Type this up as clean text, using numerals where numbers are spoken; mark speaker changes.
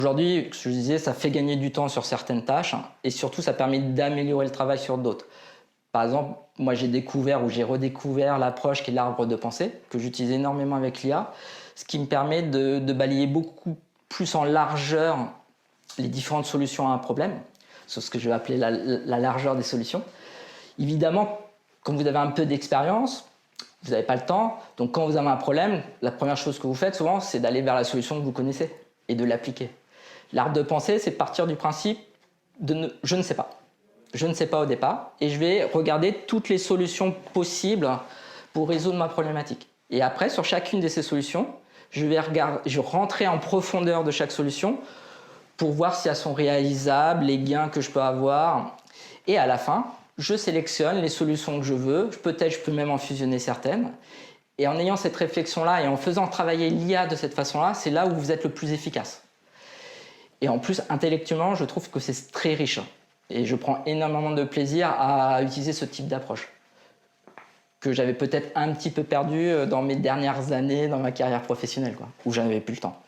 Speaker 1: Aujourd'hui, je disais, ça fait gagner du temps sur certaines tâches et surtout, ça permet d'améliorer le travail sur d'autres. Par exemple, moi, j'ai découvert ou j'ai redécouvert l'approche qui est l'arbre de pensée, que j'utilise énormément avec l'IA, ce qui me permet de balayer beaucoup plus en largeur les différentes solutions à un problème, c'est ce que je vais appeler la largeur des solutions. Évidemment, quand vous avez un peu d'expérience, vous n'avez pas le temps, donc quand vous avez un problème, la première chose que vous faites souvent, c'est d'aller vers la solution que vous connaissez et de l'appliquer. L'arbre de pensée, c'est de partir du principe de je ne sais pas. Je ne sais pas au départ et je vais regarder toutes les solutions possibles pour résoudre ma problématique. Et après, sur chacune de ces solutions, je vais rentrer en profondeur de chaque solution pour voir si elles sont réalisables, les gains que je peux avoir. Et à la fin, je sélectionne les solutions que je veux. Peut-être je peux même en fusionner certaines. Et en ayant cette réflexion-là et en faisant travailler l'IA de cette façon-là, c'est là où vous êtes le plus efficace. Et en plus, intellectuellement, je trouve que c'est très riche. Et je prends énormément de plaisir à utiliser ce type d'approche que j'avais peut-être un petit peu perdu dans mes dernières années dans ma carrière professionnelle, où j'avais plus le temps.